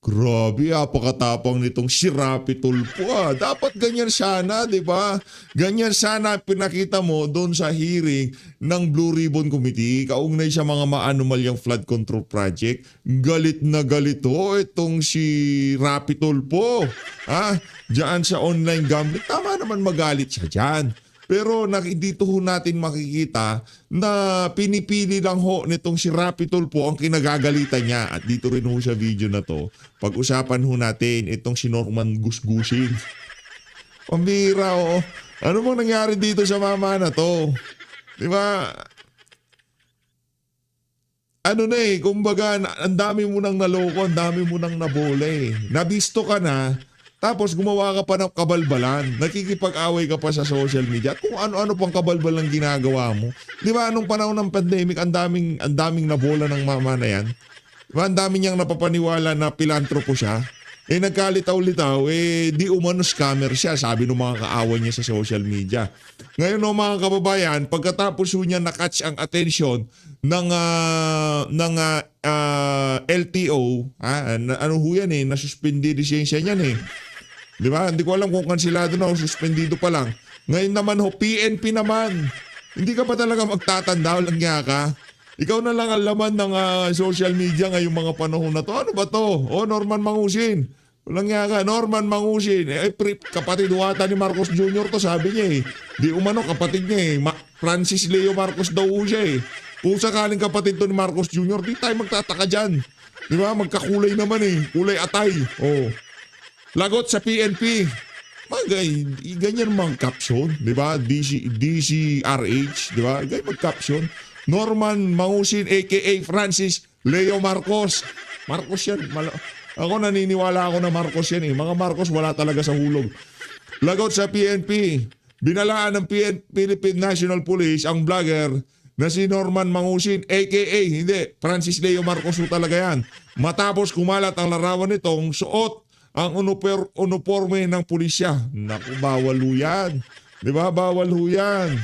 Grabe, apakatapang nitong si Rapi Tulfo Dapat ganyan sana, di ba? Ganyan sana pinakita mo doon sa hearing ng Blue Ribbon Committee kaugnay sa mga maanomalyang flood control project. Galit na galit itong si Rapi Tulfo. Diyan sa online gambling. Tama naman magalit siya dyan. Pero dito ho natin makikita na pinipili lang ho nitong si Rapi Tulfo ang kinagagalitan niya. At dito rin ho sa video na to, pag-usapan ho natin itong si Norman Gusgusin. Pambira o. Ano bang nangyari dito sa mama na to? Di ba? Ano na kumbaga, ang dami mo nang naloko, ang dami mo nang nabola Nabisto ka na, tapos gumawa ka pa ng kabalbalan. Nakikipag-away ka pa sa social media. At kung ano-ano pang kabalbalan ginagawa mo. Di ba anong panahon ng pandemic, ang daming nabola ng mama na yan. Di ba ang dami niyang napapaniwala na pilantropo siya. Nagkalitaw-litaw, di umano scammer siya, sabi ng mga kaaway niya sa social media. Ngayon mga kababayan, pagkatapos niya na-catch ang attention ng LTO, ano ho yan nasuspindi lisensya niyan Di ba? Hindi ko alam kung kansilado na o suspendido pa lang. Ngayon naman PNP naman. Hindi ka pa talaga magtatanda, walang niya ka. Ikaw na lang ang laman ng social media ngayong mga panahon na to. Ano ba to? Norman Mangusin. Walang niya ka. Norman Mangusin. Kapatid wata ni Marcos Jr. to, sabi niya Di umano kapatid niya Francis Leo Marcos daw siya Kung sakaling kapatid to ni Marcos Jr., di tayo magtataka dyan. Di ba? Magkakulay naman Kulay atay. Lagot sa PNP. Ganyan mga caption. Di ba? DCRH. Di ba? Ganyan mag-caption. Norman Mangusin aka Francis Leo Marcos. Marcos yan. Ako naniniwala ako na Marcos yan Mga Marcos wala talaga sa hulog. Lagot sa PNP. Binalaan ng Philippine National Police ang vlogger na si Norman Mangusin aka hindi Francis Leo Marcos talaga yan. Matapos kumalat ang larawan nitong suot ang uniforme ng pulisya. Naku, bawal ho yan. Di ba? Bawal ho yan.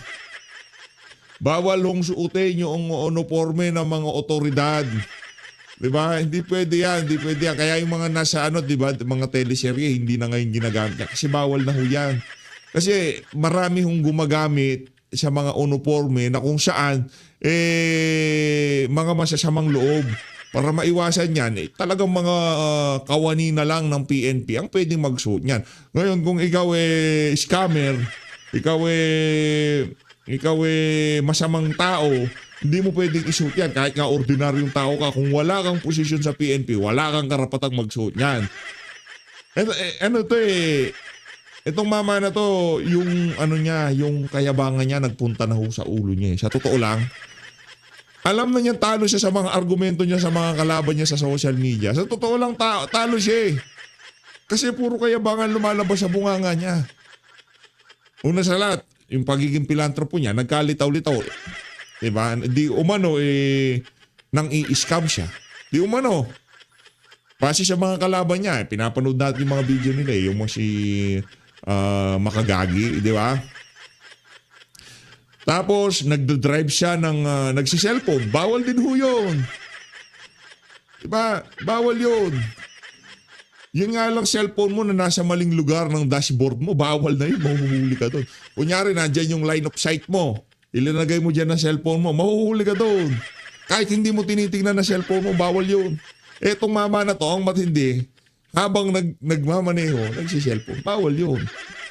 Bawal hong suotin yung uniforme ng mga otoridad. Di ba? Hindi pwede yan. Hindi pwede yan. Kaya yung mga nasa di ba? Mga teleserye, hindi na ngayon ginagamit. Kasi bawal na ho yan. Kasi marami hong gumagamit sa mga uniforme na kung saan mga masasamang loob. Para maiwasan yan, talagang mga kawani na lang ng PNP ang pwedeng magsuot niyan. Ngayon, kung ikaw scammer, ikaw masamang tao, hindi mo pwedeng isuot yan. Kahit nga ordinaryong tao ka, kung wala kang posisyon sa PNP, wala kang karapatang magsuot yan. Itong mama na to, yung yung kayabangan niya, nagpunta na ho sa ulo niya. Sa totoo lang, alam na niya talo siya sa mga argumento niya sa mga kalaban niya sa social media. Sa totoo lang talo siya Kasi puro kayabangan lumalabas sa bunganga niya. Una sa lahat, yung pagiging pilantropo niya, nagkalitaw-litaw. Diba? Di umano nang i-scam siya. Di umano. Base sa mga kalaban niya, pinapanood natin yung mga video nila yung mga si Makagagi, di ba? Tapos, nagdodrive siya ng nagsiselfone. Bawal din ho yun. Diba? Bawal yun. Yun nga lang cellphone mo na nasa maling lugar ng dashboard mo, bawal na yun. Mahuhuli ka doon. Kunyari, nandyan yung line of sight mo. Ilinagay mo dyan na cellphone mo, mahuhuli ka doon. Kahit hindi mo tinitingnan na cellphone mo, bawal yun. Etong mama na to, ang matindi, habang nagmamaneho, nagsiselfone, bawal yun.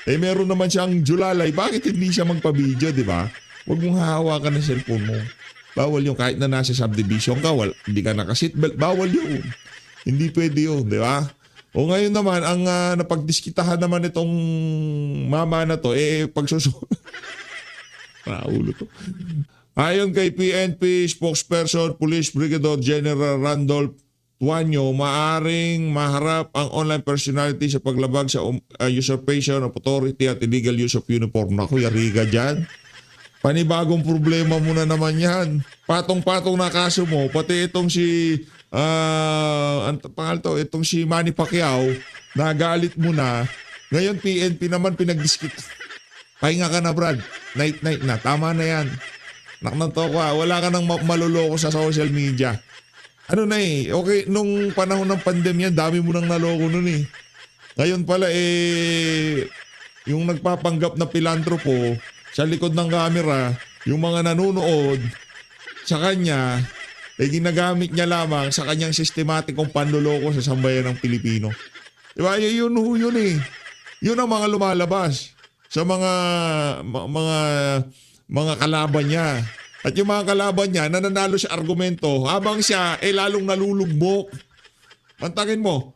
Meron naman siyang julalay. Bakit hindi siya magpa-video, di ba? Huwag mong hahawakan ng cellphone mo. Bawal yun. Kahit na nasa subdivision ka, hindi ka naka-seatbelt, bawal yun. Hindi pwede yun, di ba? O ngayon naman, ang napagdiskitahan naman itong mama na to, pagsusunod. Naulo to. Ayon kay PNP spokesperson, Police Brigadier General Randolph Tuanyo, maaring maharap ang online personality sa paglabag sa usurpation of authority at illegal use of uniform. Naku, yari ka dyan. Panibagong problema mo na naman yan. Patong-patong na kaso mo, pati itong si itong si Manny Pacquiao, nagalit mo na. Ngayon PNP naman pinagdiskit. Pahinga ka na, Brad. Night na. Tama na yan. Naknanto ka. Wala ka nang maluloko sa social media. ano na okay, nung panahon ng pandemya, dami mo nang naloko nun Ngayon pala yung nagpapanggap na pilantropo sa likod ng camera, yung mga nanonood sa kanya, ginagamit niya lamang sa kanyang sistematikong panloloko sa sambayan ng Pilipino. Diba? Yun Yun ang mga lumalabas sa mga kalaban niya. At yung mga kalaban niya, nananalo sa argumento habang siya lalong nalulugmok. Pantangin mo,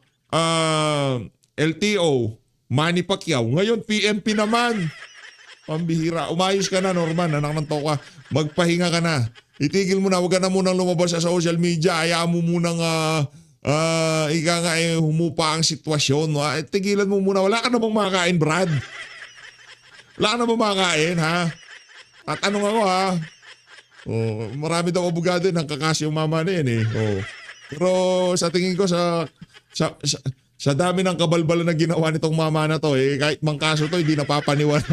LTO, Manny Pacquiao, ngayon PNP naman. Pambihira. Umayos ka na, Norman. Anak ng toka. Magpahinga ka na. Itigil mo na. Huwag ka na munang lumabas sa social media. Hayaan mo munang humupa ang sitwasyon. Tigilan mo muna. Wala ka na bang makakain, Brad? Wala ka na bang makakain, ha? Tatanong ako, ha? Marami daw abogado ng kakasyo yung mama na yan, Pero sa tingin ko sa dami ng kabalbalan na ginawa nitong mama na to, kahit mang kaso to, hindi napapaniwala.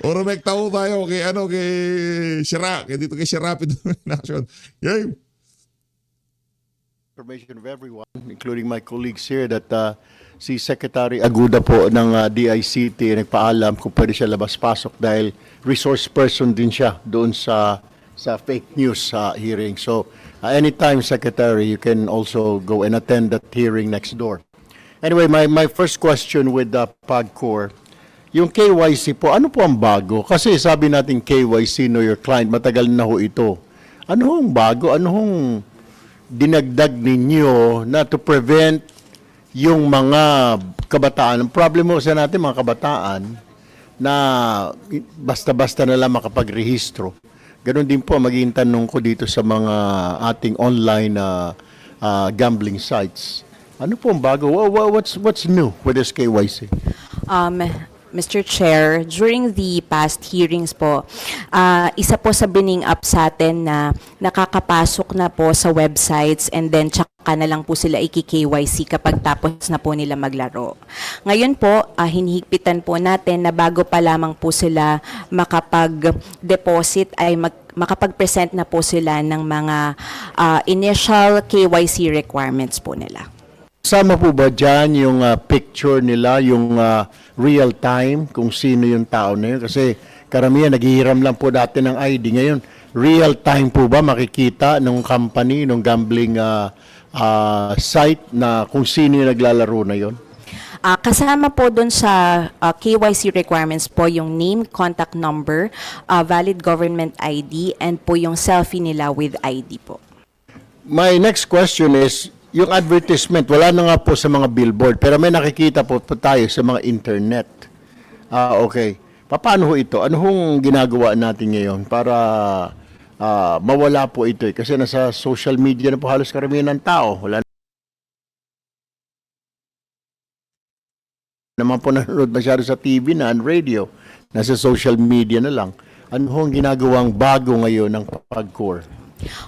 O rumekta ho tayo kay Sira, dito kay Sirapid Nation. Yay! Information of everyone, including my colleagues here, that si Secretary Aguda po ng DICT nagpaalam kung pwede siya labas-pasok dahil resource person din siya doon sa fake news hearing. So, anytime, Secretary, you can also go and attend that hearing next door. Anyway, my first question with PAGCOR, yung KYC po, ano po ang bago? Kasi sabi natin KYC, know your client, matagal na ho ito. Ano hong bago? Ano hong dinagdag ninyo na to prevent yung mga kabataan? Ang problem mo sa natin mga kabataan na basta-basta na lang makapagrehistro. Ganon din po magiging tanong ko dito sa mga ating online gambling sites. Ano po ang bago? What's new with this KYC? Mr. Chair, during the past hearings po, isa po sa bining up sa atin na nakakapasok na po sa websites and then tsaka na lang po sila iki-KYC kapag tapos na po nila maglaro. Ngayon po, hinihigpitan po natin na bago pa lamang po sila makapag-deposit ay makapag-present na po sila ng mga initial KYC requirements po nila. Sama po ba dyan yung picture nila, yung real time, kung sino yung tao na yun? Kasi karamihan, naghihiram lang po dati ng ID. Ngayon, real time po ba makikita ng company, ng gambling site na kung sino yung naglalaro na yun? Kasama po doon sa KYC requirements po yung name, contact number, valid government ID, and po yung selfie nila with ID po. My next question is, yung advertisement, wala na nga po sa mga billboard, pero may nakikita po tayo sa mga internet. Okay. Paano ho ito? Ano hong ginagawa natin ngayon para mawala po ito? Kasi nasa social media na po halos karamihan ng tao. Wala naman po nanonood masyado sa TV na and radio. Nasa social media na lang. Ano hong ginagawang bago ngayon ng PAGCOR?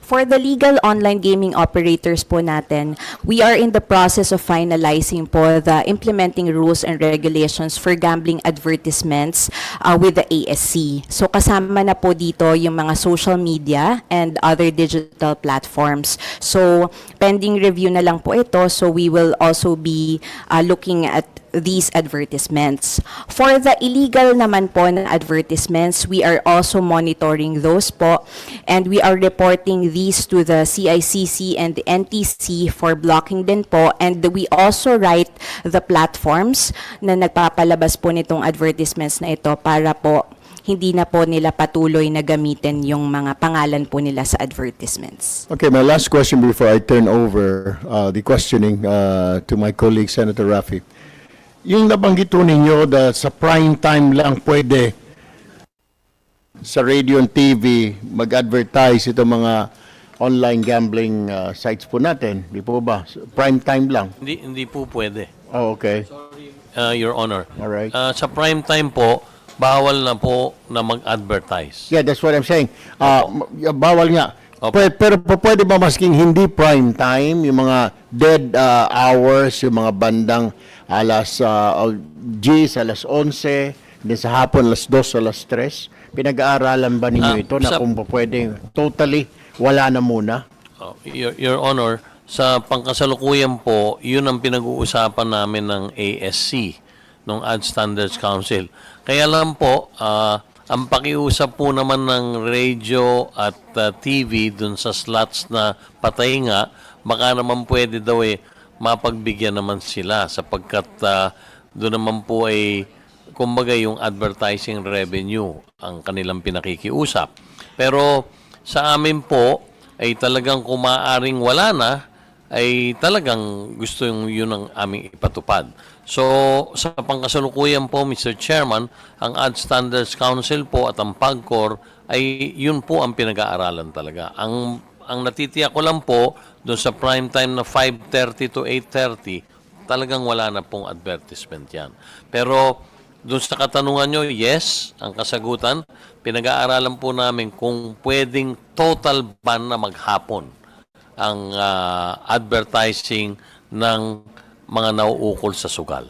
For the legal online gaming operators po natin, we are in the process of finalizing po the implementing rules and regulations for gambling advertisements with the ASC. So kasama na po dito yung mga social media and other digital platforms. So pending review na lang po ito, so we will also be looking at these advertisements. For the illegal naman po na advertisements, we are also monitoring those po, and we are reporting these to the CICC and the NTC for blocking din po, and we also write the platforms na nagpapalabas po nitong advertisements na ito para po hindi na po nila patuloy na gamitin yung mga pangalan po nila sa advertisements. Okay, my last question before I turn over the questioning to my colleague, Senator Rafi. Yung nabanggit po ninyo sa prime time lang pwede sa radio and TV mag-advertise itong mga online gambling sites po natin. Di po ba? Prime time lang. Hindi po pwede. Oh, okay. Your Honor. Alright. Sa prime time po, bawal na po na mag-advertise. Yeah, that's what I'm saying. Bawal nga. Opo. Pero pwede ba masking hindi prime time, yung mga dead hours, yung mga bandang alas 10, alas 11, then sa hapon alas 2, alas 3? Pinag-aaralan ba ninyo ito na kung pwede totally wala na muna? Your Honor, sa pangkasalukuyan po, yun ang pinag-uusapan namin ng ASC, ng Ad Standards Council. Kaya lang po, ang pakiusap po naman ng radio at TV dun sa slots na patay nga, baka naman pwede daw mapagbigyan naman sila sapagkat doon naman po ay kumbaga yung advertising revenue ang kanilang pinakikiusap. Pero sa amin po ay talagang kung maaaring wala na, ay talagang gusto yun ang aming ipatupad. So, sa pangkasalukuyan po, Mr. Chairman, ang Ad Standards Council po at ang PAGCOR ay yun po ang pinag-aaralan talaga. Ang natitiyak ko lang po, doon sa prime time na 5:30 to 8:30, talagang wala na pong advertisement yan. Pero doon sa katanungan nyo, yes, ang kasagutan, pinag-aaralan po namin kung pwedeng total ban na maghapon ang advertising ng mga nauukol sa sugal.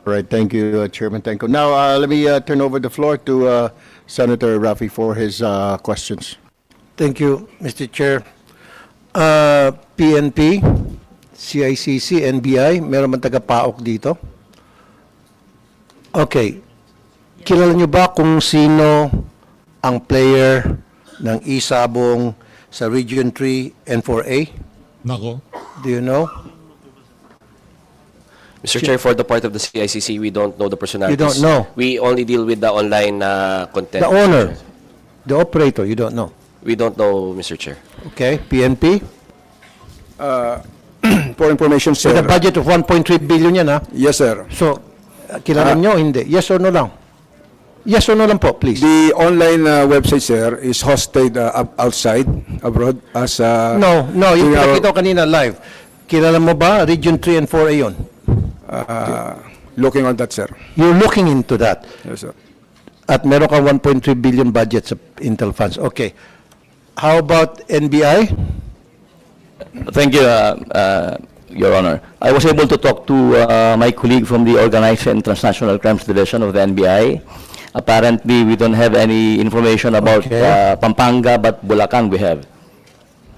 All right, thank you, Chairman Tenko. Now, let me turn over the floor to Senator Rafi for his questions. Thank you, Mr. Chair. PNP, CICC, NBI, meron man taga-PAOK dito? Okay. Kilala nyo ba kung sino ang player ng isabong sa Region 3 and 4A? Nako. Do you know? Mr. Chair, for the part of the CICC, we don't know the personalities. You don't know? We only deal with the online content. The owner, the operator, you don't know. We don't know, Mr. Chair. Okay, PNP? For information, sir. With a budget of 1.3 billion yan, ha? Yes, sir. So, kilala nyo, hindi? Yes or no lang? Yes or no lang po, please. The online website, sir, is hosted outside, abroad, as No, yung during our- pinakita ko kanina live. Kilala mo ba, Region 3 and 4A yun? looking on that, sir. You're looking into that. Yes, sir. At meron kang 1.3 billion budget sa Intel funds. Okay. How about NBI? Thank you, Your Honor. I was able to talk to my colleague from the Organized and Transnational Crimes Division of the NBI. Apparently, we don't have any information about Okay. Pampanga, but Bulacan we have.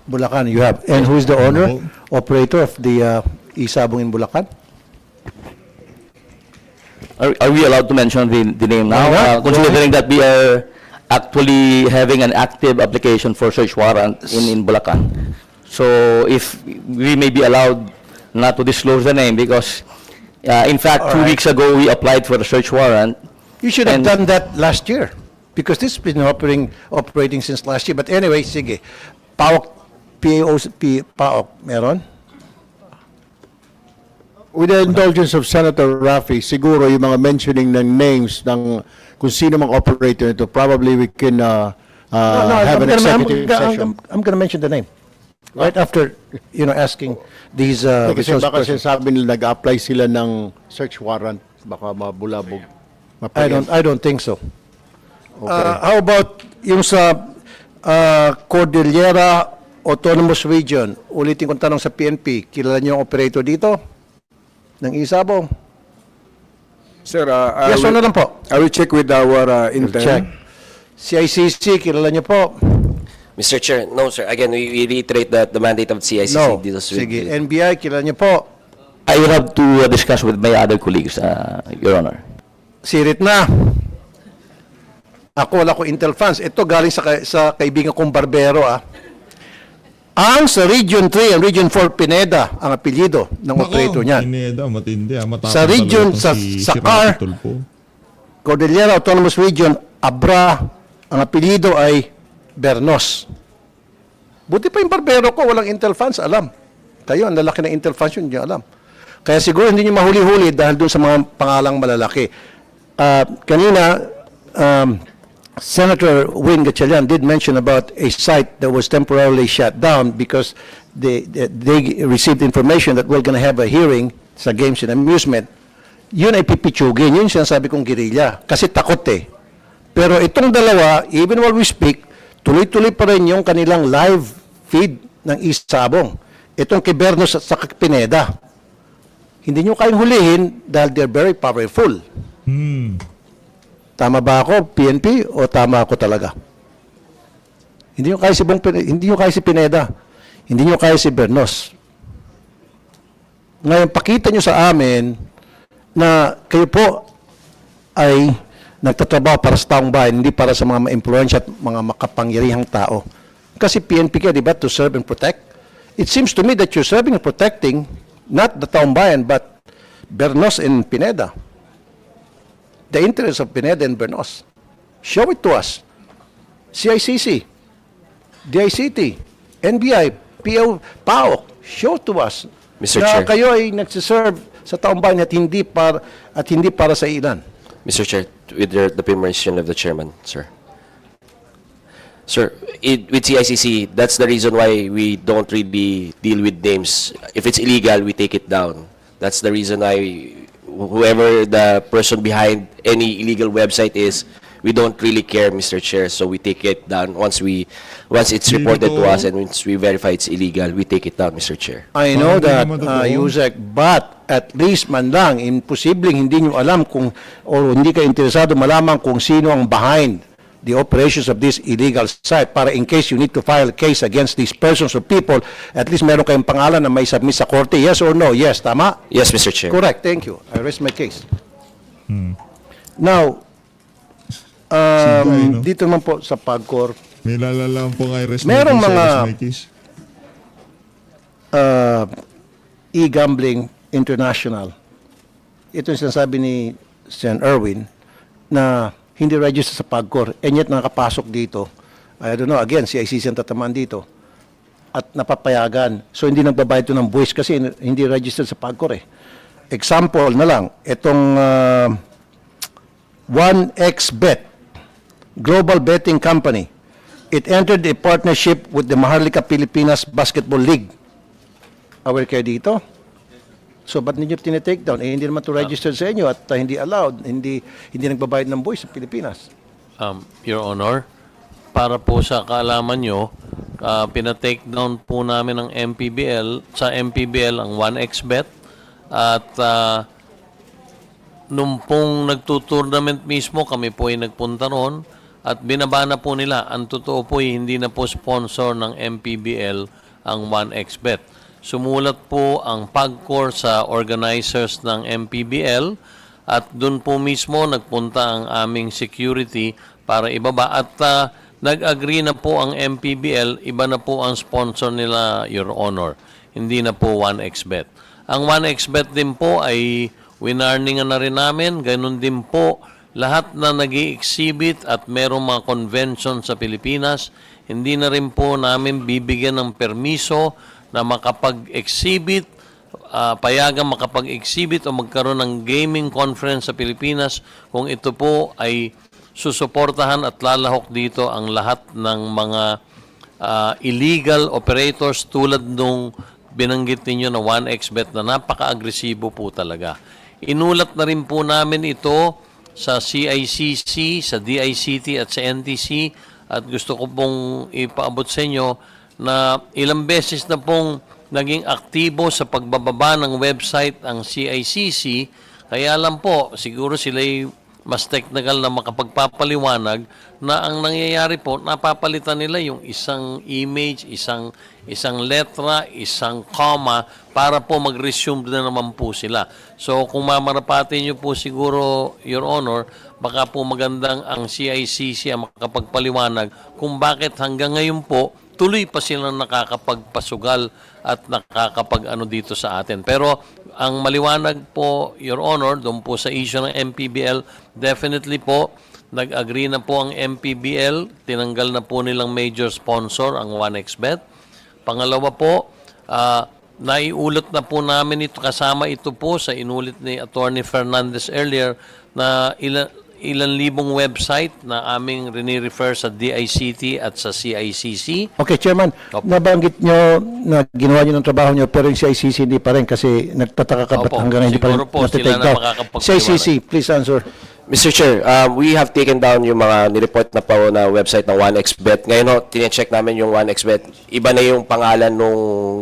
Bulacan, you have. And who is the owner, operator of the isabong in Bulacan? Are we allowed to mention the name now? Why not? Considering that we are actually having an active application for search warrant in Bulacan. So if we may be allowed not to disclose the name because, in fact, 2 right. weeks ago, we applied for a search warrant. You should have And- done that last year because this has been operating since last year. But anyway, sige. PAOK, PAOK, meron? With the indulgence of Senator Rafi, siguro yung mga mentioning ng names ng kung sino mga operator nito, probably we can have an executive session. I'm going to mention the name. Right after, asking these Kasi resource baka persons. sinasabi nila nag-apply sila ng search warrant, baka mabulabog. I don't think so. How about yung sa Cordillera Autonomous Region? Ulitin kong tanong sa PNP, kilala niyo yung operator dito? Ng isabong? Sir, Yes or no lang po? I will check with our Check. intern. CICC, kilala niyo po? Mr. Chair, no, sir. Again, we reiterate that the mandate of CICC No. deals with... Sige, NBI, kilala niyo po? I will have to discuss with my other colleagues, Your Honor. Sirit na. Ako, wala ko Intel funds. Ito galing sa kaibigan kong barbero, Ang sa Region 3 and Region 4 Pineda, ang apelyido ng operator niyan. Pineda, matindi. Matapang Sa region, talaga sa si car, Rapi Tulfo. Cordillera Autonomous Region, Abra, ang apelyido ay Bernos. Buti pa yung barbero ko, walang Intel funds, alam. Kayo, ang lalaki ng Intel funds yun, hindi alam. Kaya siguro hindi nyo mahuli-huli dahil doon sa mga pangalang malalaki. Kanina, Senator Win Gatchalian did mention about a site that was temporarily shut down because they received information that we're going to have a hearing sa Games and Amusement. Yun ay pipitsugin. Yun sinasabi kong guerrilla. Kasi takot eh. Pero itong dalawa, even while we speak, tuloy-tuloy pa rin yung kanilang live feed ng isabong. Itong kay Bernos at sa Pineda. Hindi nyo kayang hulihin dahil they're very powerful. Tama ba ako, PNP, o tama ako talaga? Hindi nyo kaya si Pineda. Hindi nyo kaya si Bernos. Ngayon, pakita nyo sa amin na kayo po ay nagtatrabaho para sa taong bayan, hindi para sa mga ma-influensya at mga makapangyarihang tao. Kasi PNP ka, di ba, to serve and protect? It seems to me that you're serving and protecting not the taong bayan, but Bernos and Pineda. The interests of Pineda and Bernos. Show it to us. CICC, DICT, NBI, PAOK, show to us Mr. na Chair. kayo ay nagsiserve sa taong bayan at hindi para sa ilan. Mr. Chair, with the permission of the chairman, sir. Sir, with CICC, that's the reason why we don't really deal with names. If it's illegal, we take it down. That's the reason why whoever the person behind any illegal website is, we don't really care, Mr. Chair. So we take it down once it's Hindi reported to totoo. us and once we verify it's illegal, we take it down, Mr. Chair. I know Hindi that, naman totoo. Yusek, but at least man lang, imposibleng hindi nyo alam kung, o hindi ka interesado malaman kung sino ang behind the operations of this illegal site para in case you need to file a case against these persons or people, at least meron kayong pangalan na may submit sa korte. Yes or no? Yes, tama? Yes, Mr. Chair. Correct, thank you. I rest my case. Now, Siyempre, no? dito naman po sa PAGCOR, May lalalang po kay Res Merong Mikis, mga- Res Mikis. e-gambling international. Ito yung sinasabi ni Sen. Erwin na hindi register sa PAGCOR and yet nakapasok dito. I don't know, again, si ICC ang tatamaan dito. At napapayagan. So hindi nagbabayad ito ng buwis kasi hindi registered sa PAGCOR eh. Example na lang, itong 1xBet, Global Betting Company. It entered a partnership with the Maharlika Pilipinas Basketball League. Aware kayo dito? So, ba't ninyo tinitake down? Eh, hindi naman to registered sa inyo at hindi allowed, hindi nagbabayad ng buwis sa Pilipinas. Your Honor, para po sa kaalaman nyo, pinatake down po namin ng MPBL, sa MPBL ang 1xBet at nung pong nagtutournament mismo, kami po ay nagpunta ron at binabana po nila. Ang totoo po ay hindi na po sponsor ng MPBL ang 1xBet. Sumulat po ang PAGCOR sa organizers ng MPBL at doon po mismo nagpunta ang aming security para ibaba at nag-agree na po ang MPBL, iba na po ang sponsor nila, Your Honor. Hindi na po 1xBet. Ang 1xBet din po ay winarningan na rin namin, ganun din po lahat na nag-i-exhibit at merong mga convention sa Pilipinas, hindi na rin po namin bibigyan ng permiso na makapag-exhibit, payagang makapag-exhibit o magkaroon ng gaming conference sa Pilipinas kung ito po ay susuportahan at lalahok dito ang lahat ng mga illegal operators tulad nung binanggit ninyo na 1xBet na napaka-agresibo po talaga. Inulat na rin po namin ito sa CICC, sa DICT at sa NTC at gusto ko pong ipaabot sa inyo na ilang beses na pong naging aktibo sa pagbababa ng website ang CICC, kaya lang po siguro sila'y mas technical na makapagpapaliwanag na ang nangyayari po, napapalitan nila yung isang image, isang letra, isang comma para po mag-resume na naman po sila. So kung mamarapati nyo po siguro, Your Honor, baka po magandang ang CICC ang makapagpaliwanag kung bakit hanggang ngayon po tuloy pa silang nakakapagpasugal at nakakapag-ano dito sa atin. Pero ang maliwanag po, Your Honor, doon po sa issue ng MPBL, definitely po, nag-agree na po ang MPBL, tinanggal na po nilang major sponsor, ang 1xBet. Pangalawa po, naiulat na po namin ito, kasama ito po sa inulit ni Attorney Fernandez earlier, na ilan libong website na aming rini-refer sa DICT at sa CICC. Okay, Chairman, Opo. nabanggit nyo na ginawa nyo ng trabaho nyo pero yung CICC hindi pa rin kasi nagtataka ka ba't Opo, hanggang hindi pa rin siguro po natitake sila na down. makakapagpaliwanag. CICC, please answer. Mr. Chair, we have taken down yung mga nireport na po na website ng 1xBet. Ngayon ho, tine-check namin yung 1xBet. Iba na yung pangalan ng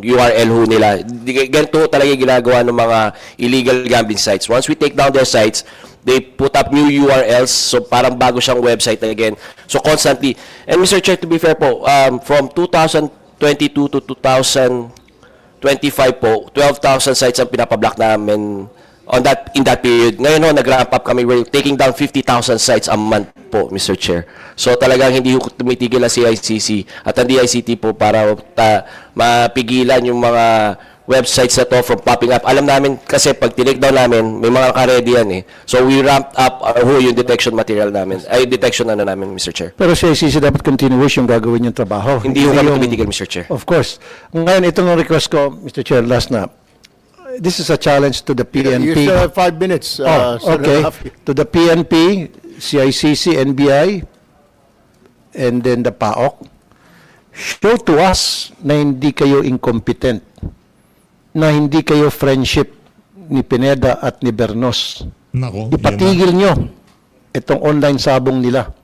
URL ho nila. Ganito talaga yung ginagawa ng mga illegal gambling sites. Once we take down their sites, they put up new URLs, so parang bago siyang website again. So constantly. And Mr. Chair, to be fair po, from 2014 2022 to 2025 po, 12,000 sites ang pinapablock namin in that period. Ngayon ho, nag-ramp up kami. We're taking down 50,000 sites a month po, Mr. Chair. So talagang hindi ko tumitigil ang CICC at ang DICT po para mapigilan yung mga websites na to from popping up. Alam namin kasi pag tinake down namin, may mga naka-ready yan eh. So we ramped up yung detection material namin. Detection namin, Mr. Chair. Pero CICC dapat continuous yung gagawin yung trabaho. Hindi ho kami yung- tumitigil, Mr. Chair. Of course. Ngayon, itong request ko, Mr. Chair, last na. This is a challenge to the You PNP. still have 5 minutes, Oh, Senator okay. Rafi. To the PNP, CICC, NBI, and then the PAOK, show to us na hindi kayo incompetent, na hindi kayo friendship ni Pineda at ni Bernos. Nako. Ipatigil nyo itong online sabong nila.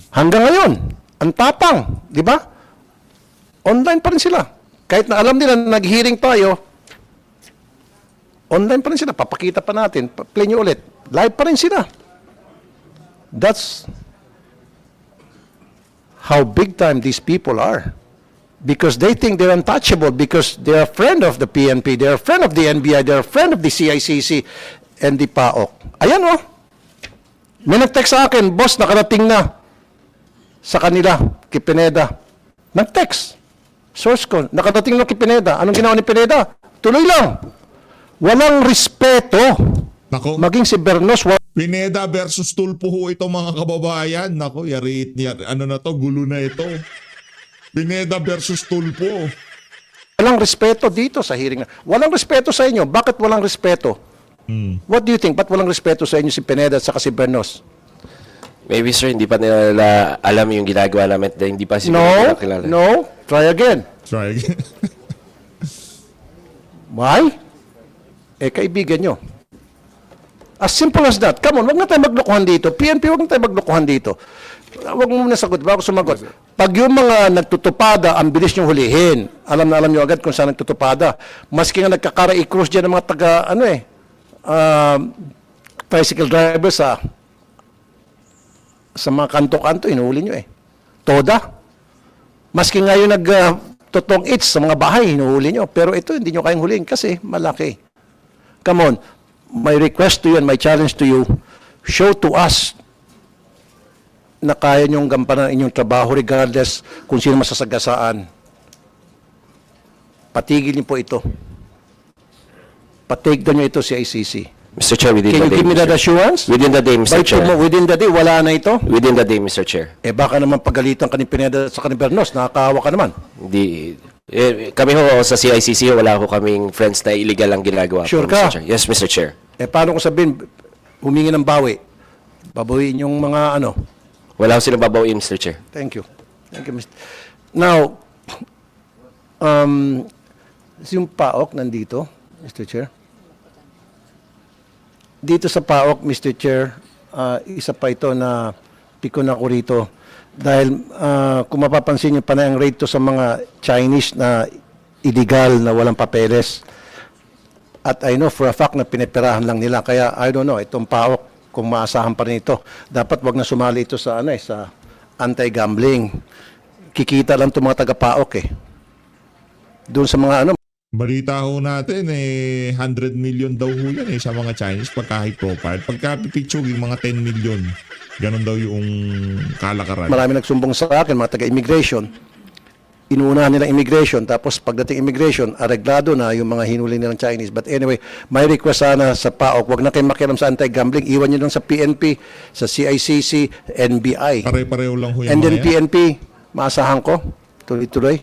Hanggang ngayon, ang tapang, di ba? Online pa rin sila. Kahit na alam nila na nag-hearing tayo, online pa rin sila. Papakita pa natin. Play nyo ulit. Live pa rin sila. That's how big time these people are. Because they think they're untouchable because they're a friend of the PNP, they're a friend of the NBI, they're a friend of the CICC and the PAOK. Ayan oh. May nag-text sa akin, boss, nakarating na sa kanila, kay Pineda. Nag-text. Source ko, nakarating na kay Pineda. Anong ginawa ni Pineda? Tuloy lang. Walang respeto. Nako. Maging si Bernos, Pineda versus Tulpo ho ito mga kababayan. Nako, ano na to, gulo na ito. Pineda versus Tulpo. walang respeto dito sa hearing. Walang respeto sa inyo. Bakit walang respeto? What do you think? Ba't walang respeto sa inyo si Pineda at saka si Bernos? Maybe, sir, hindi pa nila alam yung ginagawa namin. Hindi pa siguro No, nila kilala. no. Try again. Try again. Why? Kaibigan nyo. As simple as that. Come on, wag na tayo maglokohan dito. PNP, wag na tayo maglokohan dito. Wag mo muna sagot, bago sumagot. Pag yung mga nagtutupada, ang bilis nyo hulihin. Alam na alam nyo agad kung saan nagtutupada. Maski nga nagkakara-i-cross dyan ng mga tricycle driver sa mga kanto-kanto, inuhuli nyo eh. Toda. Maski nga yung totong its sa mga bahay, hinuhuli nyo. Pero ito, hindi nyo kayang huliin kasi malaki. Come on. My request to you and my challenge to you, show to us na kaya nyong gampanan ang inyong trabaho regardless kung sino masasagasaan. Patigil niyo po ito. Patigil nyo ito si ICC. Mr. Chair, within Can the you day, give me Mr. that assurance? Within the day, Mr. By Chair. within the day, wala na ito? Within the day, Mr. Chair. Baka naman pagalitan ka ni Pineda sa kanil Bernos, nakakaawa ka naman. Hindi. Kami ho sa CICC, wala ho kaming friends na illegal ang ginagawa. Sure po, Mr. ka? Chair. Yes, Mr. Chair. Paano kung sabihin, humingi ng bawi? Babawiin yung mga ano? Wala ho silang babawiin, Mr. Chair. Thank you. Thank you, Mr. Now, yung PAOK nandito, Mr. Chair. Dito sa PAOK, Mr. Chair, isa pa ito na pikon ako rito. Dahil kung mapapansin niyo pa na ang rate to sa mga Chinese na illegal na walang papeles. At I know for a fact na pinipirahan lang nila. Kaya I don't know, itong PAOK, kung maasahan pa rin ito, dapat wag na sumali ito sa sa anti-gambling. Kikita lang itong mga taga-PAOK eh. Doon sa mga Balita ho natin 100 million daw ho yan sa mga Chinese pagka high profile. Pagka picture yung mga 10 million. Ganon daw yung kalakaran. marami nagsumbong sa akin, mga taga-immigration. Inuunahan nilang immigration, tapos pagdating immigration, areglado na yung mga hinuli nilang Chinese. But anyway, may request sana sa PAOK, wag na kayo makialam sa anti-gambling, iwan nyo lang sa PNP, sa CICC, NBI. Pare-pareho lang ho yung And then mga yan. PNP, maasahan ko, tuloy-tuloy.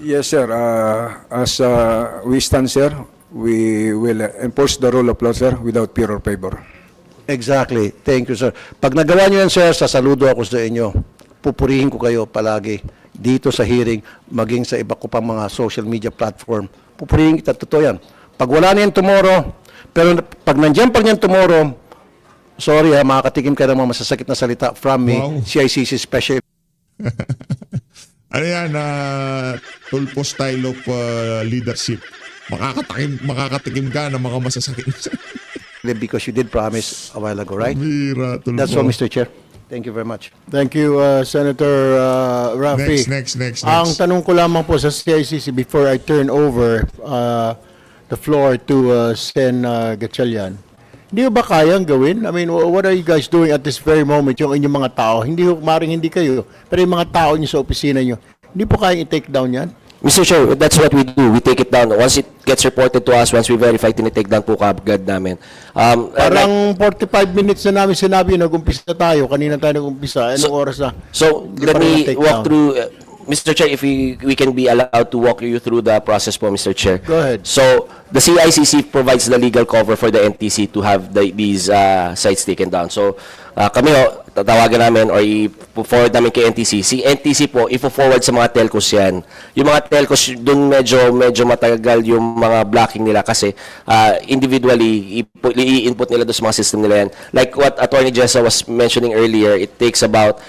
Yes, sir. As we stand, sir, we will enforce the rule of law, sir, without fear or favor. Exactly. Thank you, sir. Pag nagawa nyo yan, sir, sasaludo ako sa inyo. Pupurihin ko kayo palagi dito sa hearing, maging sa iba ko pang mga social media platform. Pupurihin kita, totoo yan. Pag wala na yan tomorrow, pero pag nandiyan pa yan tomorrow, sorry ha, makakatikim ka ng mga masasakit na salita from me, Wow. CICC Special. Ano yan, Tulpo style of leadership. Makakatikim ka ng mga masasakit. Because you did promise a while ago, right? Bira, Tulpo. That's all, Mr. Chair. Thank you very much. Thank you, Senator Rafi. Next. Ang tanong ko lamang po sa CICC before I turn over the floor to Sen Gatchalian. Hindi ba kayang gawin? I mean, what are you guys doing at this very moment, yung inyong mga tao? Maring hindi kayo, pero yung mga tao niyo sa opisina niyo, hindi po kayang i-take down yan? Mr. Chair, that's what we do. We take it down. Once it gets reported to us, once we verify, tinitake down po kaagad namin. Parang 45 minutes na namin sinabi, nag-umpisa tayo, kanina tayo nag-umpisa, anong oras na? So, Hindi let pa rin me na-take walk down. through, Mr. Chair, if we can be allowed to walk you through the process po, Mr. Chair. Go ahead. So, the CICC provides the legal cover for the NTC to have these sites taken down. So, kami tatawagan namin or i-forward namin kay NTC. Si NTC po, i-forward sa mga telcos yan. Yung mga telcos, doon medyo matagal yung mga blocking nila kasi individually, i-input nila doon sa mga system nila yan. Like what Attorney Jessa was mentioning earlier, it takes about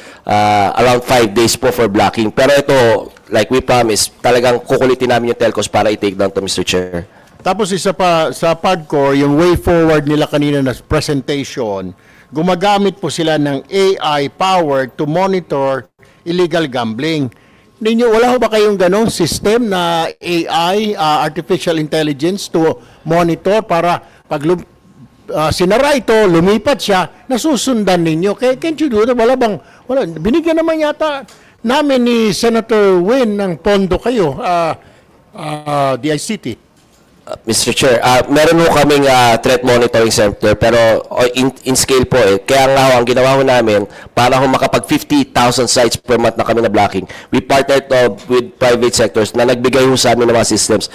around 5 days po for blocking. Pero ito, like we promised, talagang kukulitin namin yung telcos para i-take down to, Mr. Chair. Tapos isa pa, sa PAGCOR, yung way forward nila kanina na presentation, gumagamit po sila ng AI power to monitor illegal gambling. Wala ho ba kayong ganong system na AI, artificial intelligence to monitor para pag sinara ito, lumipat siya, nasusundan ninyo? Can't you do that? Wala. Binigyan naman yata namin ni Senator Win ng pondo kayo, DICT. Mr. Chair, meron ho kaming threat monitoring center pero in scale po Kaya nga ho, ang ginawa ho namin para ho makapag 50,000 sites per month na kami na blocking. We partnered with private sectors na nagbigay ho sa amin ng mga systems.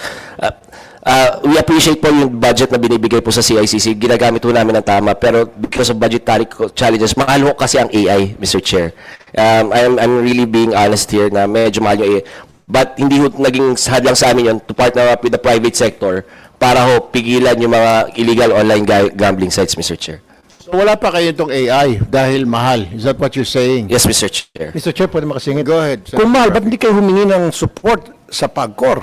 We appreciate po yung budget na binibigay po sa CICC. Ginagamit ho namin ng tama pero because of budgetary challenges, mahal ho kasi ang AI, Mr. Chair. I'm really being honest here na medyo mahal yung AI. But hindi ho naging hadlang sa amin yun to partner up with the private sector para ho pigilan yung mga illegal online gambling sites, Mr. Chair. So wala pa kayo itong AI dahil mahal. Is that what you're saying? Yes, Mr. Chair. Mr. Chair, pwede makasingit? Go ahead. Kung mahal, ba't hindi kayo humingi ng support sa PAGCOR?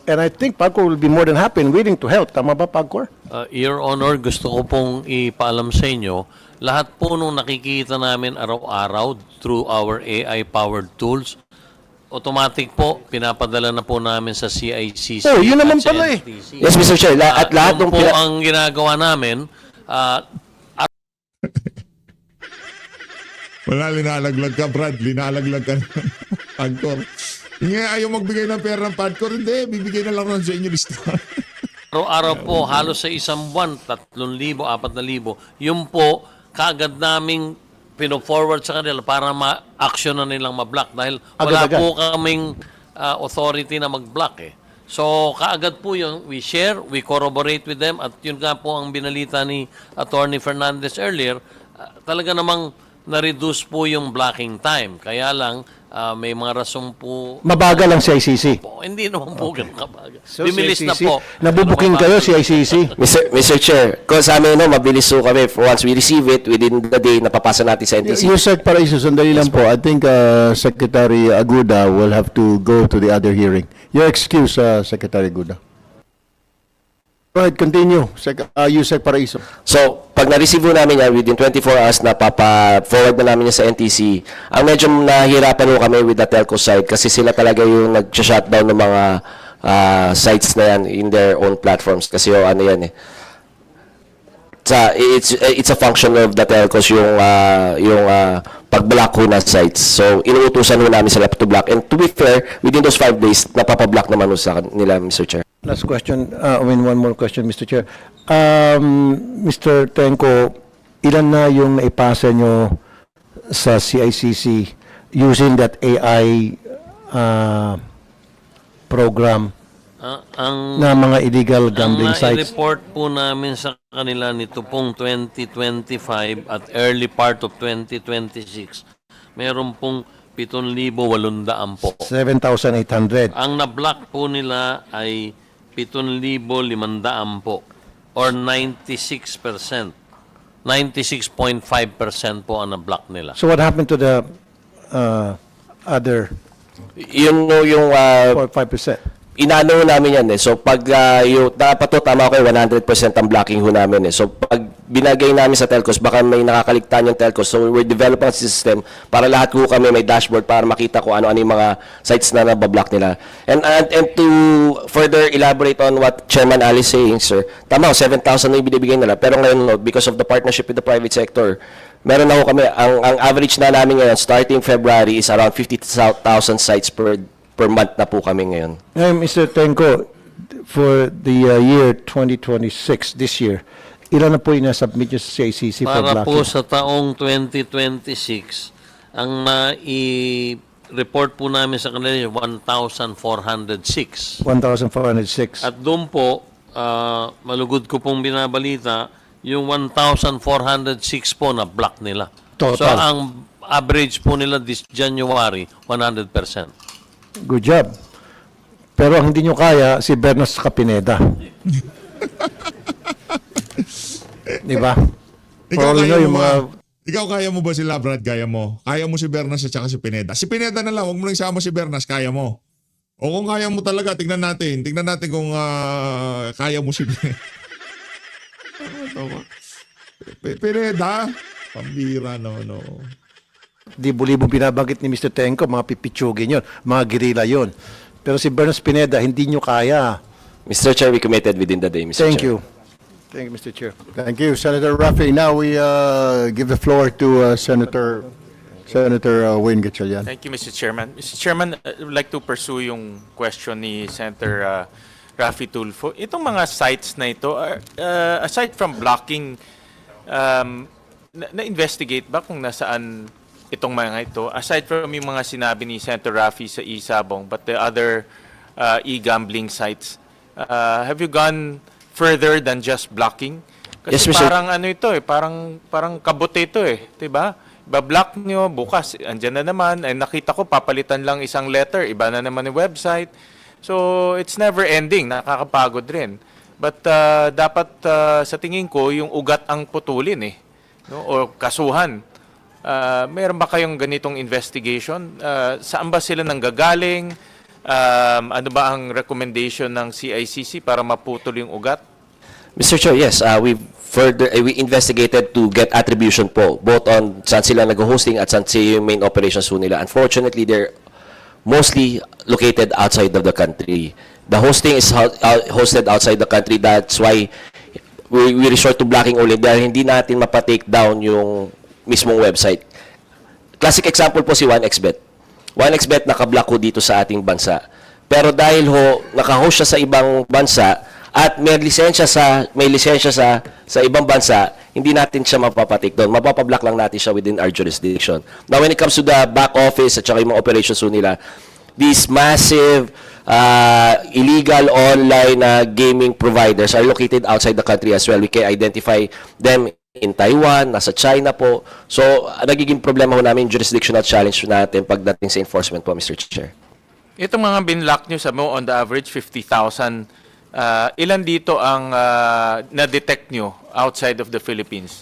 And I think PAGCOR will be more than happy and willing to help. Tama ba, PAGCOR? Your Honor, gusto ko pong ipaalam sa inyo, lahat po nung nakikita namin araw-araw through our AI-powered tools, automatic po, pinapadala na po namin sa CICC. Oh, yun naman at sa pala eh. NTC. Yes, Mr. Chair. At lahat Yun ng po ang ginagawa namin. Wala, linalaglag ka, Brad. Linalaglag ka ng PAGCOR. Nga, ayaw magbigay ng pera ng PAGCOR. Hindi, bibigay na lang rin sa inyo listahan. Araw-araw po, halos sa isang buwan, 3,000, 4,000. Yun po, kaagad naming pino-forward sa kanila para ma-action na nilang ma-block dahil wala Agad-agad. po kaming authority na mag-block So, kaagad po yun, we share, we corroborate with them at yun nga po ang binalita ni Attorney Fernandez earlier, talaga namang na-reduce po yung blocking time. Kaya lang, may mga rason po. Mabagal ang CICC. Hindi naman po ganun kabagal. So, Bimilis na CICC, po. nabubuking kayo, CICC. Mr. Chair, kung sa amin, mabilis po kami. Once we receive it, within the day, napapasa natin sa NTC. Yusek Paraiso, sandali lang po. I think Secretary Aguda will have to go to the other hearing. Your excuse, Secretary Aguda. Go ahead, continue. Yusek Paraiso. So, pag na-receive po namin yan, within 24 hours, napapa-forward na namin yan sa NTC. Ang medyo nahihirapan po kami with the telco side kasi sila talaga yung nag-shutdown ng mga sites na yan in their own platforms. Kasi ano yan it's a function of the telcos yung pag-block ho ng sites. So, inuutusan ho namin sila to block. And to be fair, within those 5 days, napapa-block naman ho sa nila, Mr. Chair. Last question, one more question, Mr. Chair. Mr. Tenko, ilan na yung naipasa nyo sa CICC using that AI program na mga illegal gambling ang sites? report po namin sa kanila nito pong 2025 at early part of 2026, meron pong 7,800 po. 7,800. Ang na-block po nila ay 7,500 po or 96%. 96.5% po ang na-block nila. So what happened to the other Yung 5%? inaano ho namin yan eh. So pag yung, dapat to tama ko 100% ang blocking ho namin eh. So pag binagay namin sa telcos, baka may nakakaligtaan yung telcos. So we're developing a system para lahat ho kami may dashboard para makita ko ano-ano yung mga sites na nabablock nila. And to further elaborate on what Chairman Ali is saying, sir, tama, 7,000 na yung binibigay nila. Pero ngayon, no, because of the partnership with the private sector, meron na ho kami, ang average na namin ngayon, starting February, is around 50,000 sites per month na po kami ngayon. Mr. Tenko, for the year 2026, this year, ilan na po yung nasubmit nyo sa CICC for Para po blocking? sa taong 2026, ang i-report po namin sa kanila yung 1,406. 1,406. At doon po, malugod ko pong binabalita, yung 1,406 po na block nila. Total. So ang average po nila this January, 100%. Good job. Pero ang hindi nyo kaya, si Bernas Capineda. Di ba? Ikaw For all you kaya know, mo yung ba? mga... Ikaw kaya mo ba sila, Brad? Kaya mo? Kaya mo si Bernas at saka si Pineda? Si Pineda na lang, huwag mo nang isama si Bernas, kaya mo. O kung kaya mo talaga, tignan natin. Tignan natin kung kaya mo si Pineda. Pambira, no. Libo-libo binabanggit ni Mr. Tenko, mga pipitsugin yun, mga gerila yun. Pero si Bernas Pineda, hindi nyo kaya. Mr. Chair, we committed within the day, Mr. Thank Chair. you. Thank you, Mr. Chair. Thank you, Senator Rafi. Now we give the floor to Senator Wayne Gatchalian. Thank you, Mr. Chairman. Mr. Chairman, I would like to pursue yung question ni Senator Rafi Tulfo. Itong mga sites na ito, aside from blocking, na-investigate ba kung nasaan itong mga ito? Aside from yung mga sinabi ni Senator Rafi sa Isabong, but the other e-gambling sites, have you gone further than just blocking? Yes, Kasi Mr. parang ano ito parang kabote ito eh, 'di ba? Ba-block nyo, bukas andyan na naman, ay nakita ko papalitan lang isang letter, iba na naman yung website. So it's never ending, nakakapagod rin. But dapat sa tingin ko yung ugat ang putulin eh, no? O kasuhan. Mayroon ba kayong ganitong investigation? Saan ba sila nanggagaling? Ano ba ang recommendation ng CICC para maputol yung ugat? Mr. Chair, yes, we investigated to get attribution po, both on saan sila nag-hosting at saan yung main operations po nila. Unfortunately, they're mostly located outside of the country. The hosting is hosted outside the country. That's why we resort to blocking only dahil hindi natin mapa-take down yung mismong website. Classic example po si 1xBet. 1xBet naka-block ho dito sa ating bansa. Pero dahil ho naka-host siya sa ibang bansa at may lisensya sa ibang bansa, hindi natin siya mapapatake doon. Mapapablock lang natin siya within our jurisdiction. Now when it comes to the back office at saka yung mga operations ho nila, these massive illegal online gaming providers are located outside the country as well. We can identify them in Taiwan, nasa China po. So, nagiging problema ho namin yung jurisdictional challenge natin pagdating sa enforcement po, Mr. Chair. Itong mga binlock nyo sa mo, on the average, 50,000. Ilan dito ang na-detect nyo outside of the Philippines?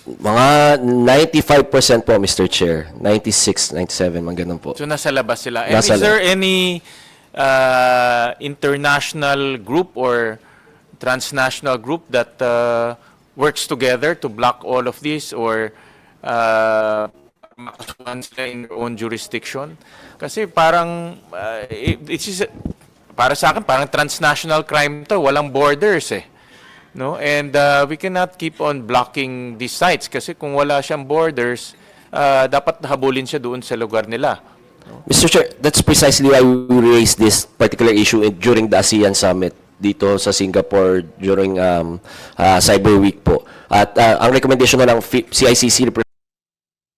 Mga 95% po, Mr. Chair. 96, 97, mga ganun po. So, nasa labas sila. And Nasa is there any international group or transnational group that works together to block all of this or makasuhan sila in their own jurisdiction? Kasi parang, para sa akin, parang transnational crime to, walang borders eh. No? And we cannot keep on blocking these sites kasi kung wala siyang borders, dapat habulin siya doon sa lugar nila. Mr. Chair, that's precisely why we raised this particular issue during the ASEAN Summit dito sa Singapore during Cyber Week po. At ang recommendation ng CICC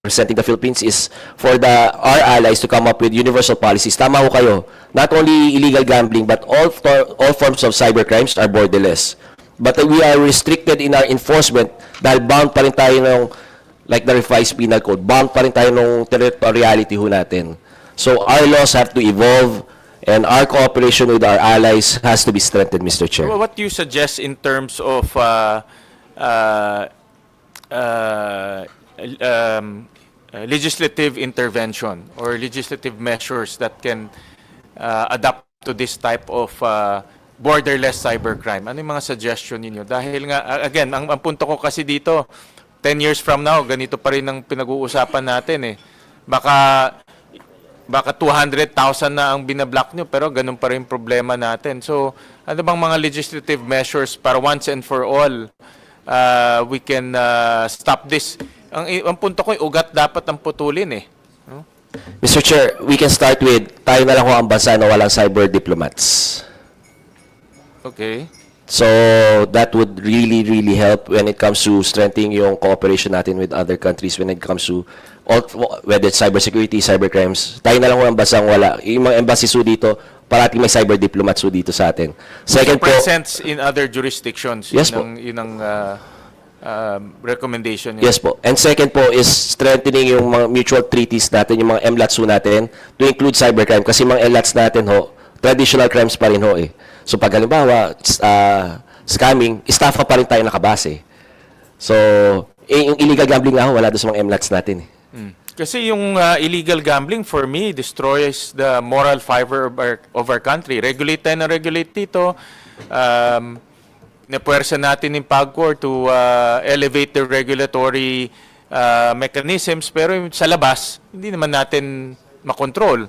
representing the Philippines is for our allies to come up with universal policies. Tama ho kayo. Not only illegal gambling but all forms of cybercrimes are borderless. But we are restricted in our enforcement dahil bound pa rin tayo ng, like the revised penal code, bound pa rin tayo ng territoriality ho natin. So our laws have to evolve and our cooperation with our allies has to be strengthened, Mr. Chair. What do you suggest in terms of legislative intervention or legislative measures that can adapt to this type of borderless cybercrime? Ano yung mga suggestion ninyo? Dahil nga, again, ang punto ko kasi dito, 10 years from now, ganito pa rin ang pinag-uusapan natin eh. Baka 200,000 na ang binablock nyo, pero ganun pa rin problema natin. So, ano bang mga legislative measures para once and for all, we can stop this? Ang punto ko, ugat dapat ang putulin eh. No? Mr. Chair, we can start with, tayo na lang ho ang bansa na walang cyber diplomats. Okay. So that would really, really help when it comes to strengthening yung cooperation natin with other countries when it comes to whether it's cybersecurity, cybercrimes. Tayo na lang ang basang wala. Yung mga embassies ho dito, parating may cyber diplomats ho dito sa atin. Second po, Presence in other jurisdictions. Yes Yun ang recommendation niya. yes po. And second po is strengthening yung mga mutual treaties natin, yung mga MLATs ho natin, to include cybercrime. Kasi mga MLATs natin ho, traditional crimes pa rin ho eh. So pag halimbawa, scamming, estafa pa rin tayo nakabase. So, yung illegal gambling nga ho, wala doon sa mga MLATs natin eh. Kasi yung illegal gambling, for me, destroys the moral fiber of our country. Regulate tayo na regulate dito. Napuwersa natin yung PAGCOR to elevate the regulatory mechanisms. Pero sa labas, hindi naman natin makontrol.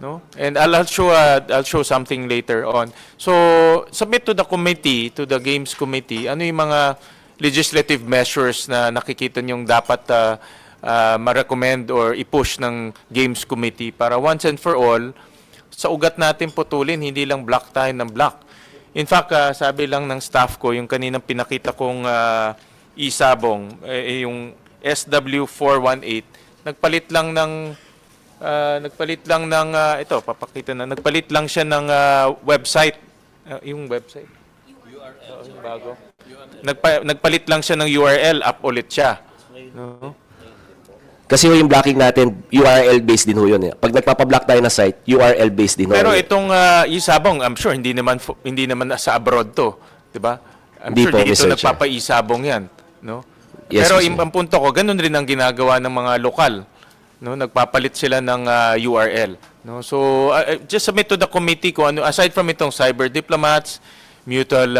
No? And I'll show something later on. So, submit to the committee, to the Games Committee, ano yung mga legislative measures na nakikita niyong dapat ma-recommend or i-push ng Games Committee para once and for all, sa ugat natin putulin, hindi lang block tayo ng block. In fact, sabi lang ng staff ko, yung kaninang pinakita kong isabong, yung SW418, nagpalit lang ito, papakita na, nagpalit lang siya ng website. Yung website? URL. Bago. Nagpalit lang siya ng URL, up ulit siya. No? Kasi ho yung blocking natin, URL-based din ho yun eh. Pag nagpapablock tayo na site, URL-based din ho. Pero itong isabong, I'm sure hindi naman sa abroad to, 'di ba? I'm Hindi sure po, dito Mr. Chair. nagpapaisabong 'yan, no? Yes, Pero Mr. Chair. ang punto ko, ganun rin ang ginagawa ng mga lokal, no? Nagpapalit sila ng URL, no? So just submit to the committee kung ano, aside from itong cyber diplomats, mutual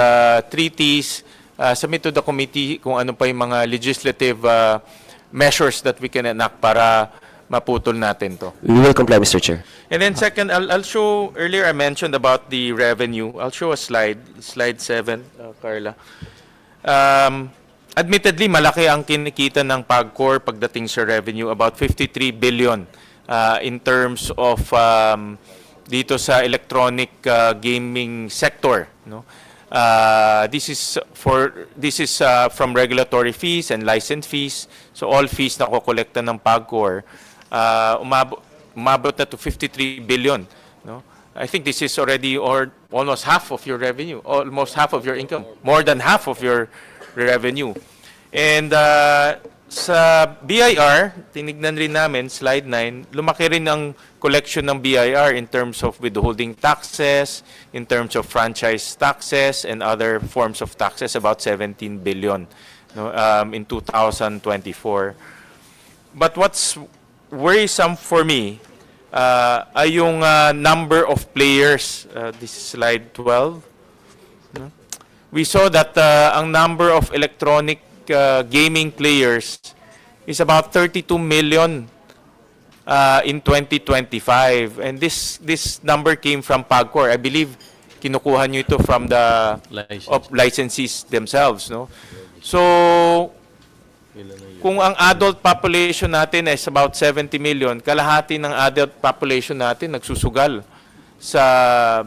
treaties, submit to the committee kung ano pa yung mga legislative measures that we can enact para maputol natin to. We will comply, Mr. Chair. And then second, I'll show, earlier I mentioned about the revenue. I'll show a slide 7, Carla. Admittedly, malaki ang kinikita ng PAGCOR pagdating sa revenue, about 53 billion in terms of dito sa electronic gaming sector, no? This is from regulatory fees and license fees. So all fees na kokolekta ng PAGCOR, umabot na to 53 billion. No? I think this is already almost half of your revenue, almost half of your income, more than half of your revenue. And sa BIR, tinignan rin namin, slide 9, lumaki rin ang collection ng BIR in terms of withholding taxes, in terms of franchise taxes, and other forms of taxes, about 17 billion no, in 2024. But what's worrisome for me ay yung number of players. This is slide 12. No? We saw that ang number of electronic gaming players is about 32 million in 2025. And this number came from PAGCOR. I believe kinukuha nyo ito from the licensees themselves. No? So, kung ang adult population natin is about 70 million, kalahati ng adult population natin nagsusugal sa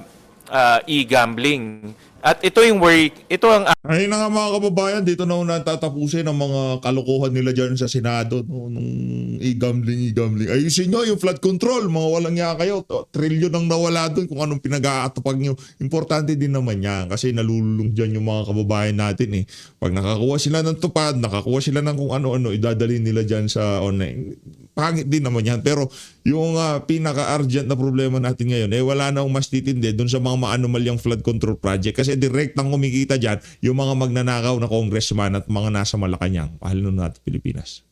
e-gambling. At ito yung worry, ito ang Ayun na nga mga kababayan, dito na una tatapusin ang mga kalokohan nila dyan sa Senado, no, nung e-gambling. Ayusin nyo yung flood control, mga walang niya kayo, trilyon ang nawala doon kung anong pinag-aatupag nyo. Importante din naman yan kasi nalululong dyan yung mga kababayan natin eh. Pag nakakuha sila ng tupad, nakakuha sila ng kung ano-ano, idadalhin nila dyan sa online. Pangit din naman yan. Pero yung pinaka-urgent na problema natin ngayon, wala na akong mas titindi doon sa mga maanomalyang flood control project kasi direct ang kumikita dyan yung mga magnanakaw na congressman at mga nasa Malacanang. Pahal nun natin Pilipinas.